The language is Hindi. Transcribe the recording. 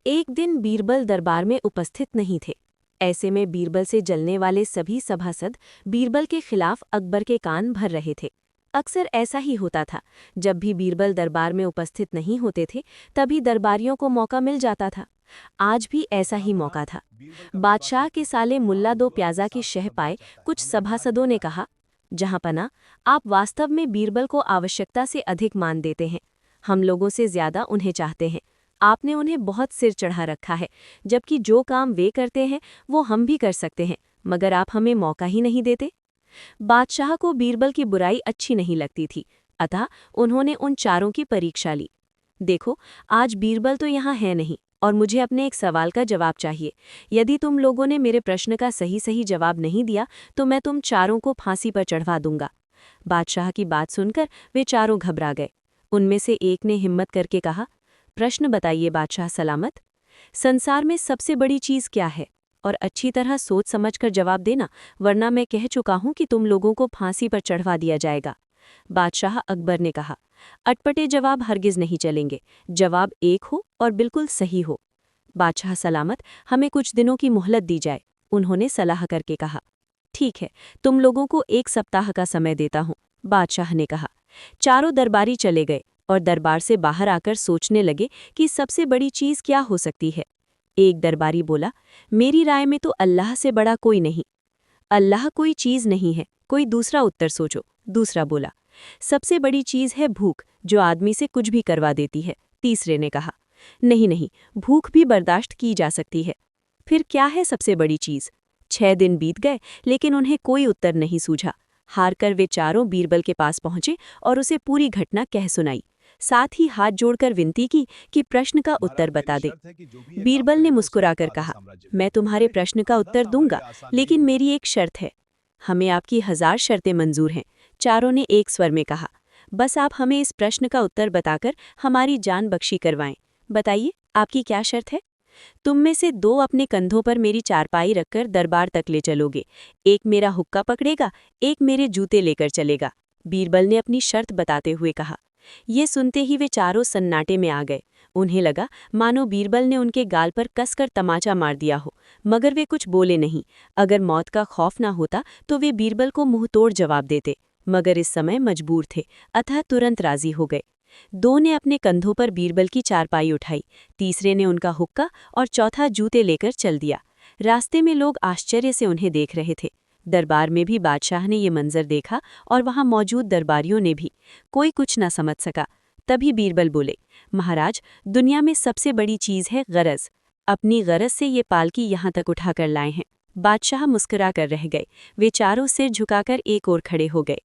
एक दिन बीरबल दरबार में उपस्थित नहीं थे। ऐसे में बीरबल से जलने वाले सभी सभासद बीरबल के खिलाफ अकबर के कान भर रहे थे। अक्सर ऐसा ही होता था, जब भी बीरबल दरबार में उपस्थित नहीं होते थे तभी दरबारियों को मौका मिल जाता था। आज भी ऐसा ही मौका था। बादशाह के साले मुल्ला दो प्याजा की शह पाए कुछ सभासदों ने कहा, जहां पना, आप वास्तव में बीरबल को आवश्यकता से अधिक मान देते हैं। हम लोगों से ज्यादा उन्हें चाहते हैं। आपने उन्हें बहुत सिर चढ़ा रखा है, जबकि जो काम वे करते हैं वो हम भी कर सकते हैं, मगर आप हमें मौका ही नहीं देते। बादशाह को बीरबल की बुराई अच्छी नहीं लगती थी, अतः उन्होंने उन चारों की परीक्षा ली। देखो, आज बीरबल तो यहाँ है नहीं और मुझे अपने एक सवाल का जवाब चाहिए। यदि तुम लोगों ने मेरे प्रश्न का सही सही जवाब नहीं दिया तो मैं तुम चारों को फांसी पर चढ़वा दूंगा। बादशाह की बात सुनकर वे चारों घबरा गए। उनमें से एक ने हिम्मत करके कहा, प्रश्न बताइए बादशाह सलामत। संसार में सबसे बड़ी चीज क्या है? और अच्छी तरह सोच समझकर जवाब देना, वरना मैं कह चुका हूं कि तुम लोगों को फांसी पर चढ़वा दिया जाएगा। बादशाह अकबर ने कहा, अटपटे जवाब हरगिज नहीं चलेंगे। जवाब एक हो और बिल्कुल सही हो। बादशाह सलामत, हमें कुछ दिनों की मोहलत दी जाए, उन्होंने सलाह करके कहा। ठीक है, तुम लोगों को 1 सप्ताह का समय देता हूं, बादशाह ने कहा। चारों दरबारी चले गए और दरबार से बाहर आकर सोचने लगे कि सबसे बड़ी चीज क्या हो सकती है। एक दरबारी बोला, मेरी राय में तो अल्लाह से बड़ा कोई नहीं। अल्लाह कोई चीज नहीं है, कोई दूसरा उत्तर सोचो। दूसरा बोला, सबसे बड़ी चीज है भूख, जो आदमी से कुछ भी करवा देती है। तीसरे ने कहा, नहीं नहीं, भूख भी बर्दाश्त की जा सकती है। फिर क्या है सबसे बड़ी चीज? 6 दिन बीत गए लेकिन उन्हें कोई उत्तर नहीं सूझा। हारकर वे चारों बीरबल के पास पहुंचे और उसे पूरी घटना कह सुनाई। साथ ही हाथ जोड़कर विनती की कि प्रश्न का उत्तर बता दे। बीरबल ने मुस्कुराकर कहा, मैं तुम्हारे प्रश्न का उत्तर दूंगा, लेकिन मेरी एक शर्त है। हमें आपकी 1000 शर्तें मंजूर हैं, चारों ने एक स्वर में कहा। बस आप हमें इस प्रश्न का उत्तर बताकर हमारी जान बख्शी करवाएं। बताइए, आपकी क्या शर्त है? तुम में से 2 अपने कंधों पर मेरी चारपाई रखकर दरबार तक ले चलोगे। एक मेरा हुक्का पकड़ेगा, एक मेरे जूते लेकर चलेगा। बीरबल ने अपनी शर्त बताते हुए कहा। ये सुनते ही वे चारों सन्नाटे में आ गए। उन्हें लगा मानो बीरबल ने उनके गाल पर कसकर तमाचा मार दिया हो, मगर वे कुछ बोले नहीं। अगर मौत का खौफ ना होता तो वे बीरबल को मुंहतोड़ जवाब देते, मगर इस समय मजबूर थे, अतः तुरंत राजी हो गए। 2 ने अपने कंधों पर बीरबल की चारपाई उठाई, तीसरे ने उनका हुक्का और चौथा जूते लेकर चल दिया। रास्ते में लोग आश्चर्य से उन्हें देख रहे थे। दरबार में भी बादशाह ने ये मंजर देखा और वहां मौजूद दरबारियों ने भी। कोई कुछ न समझ सका। तभी बीरबल बोले, महाराज, दुनिया में सबसे बड़ी चीज है गरज। अपनी गरज से ये पालकी यहाँ तक उठाकर लाए हैं। बादशाह मुस्कुरा कर रह गए। वे चारों सिर झुकाकर एक ओर खड़े हो गए।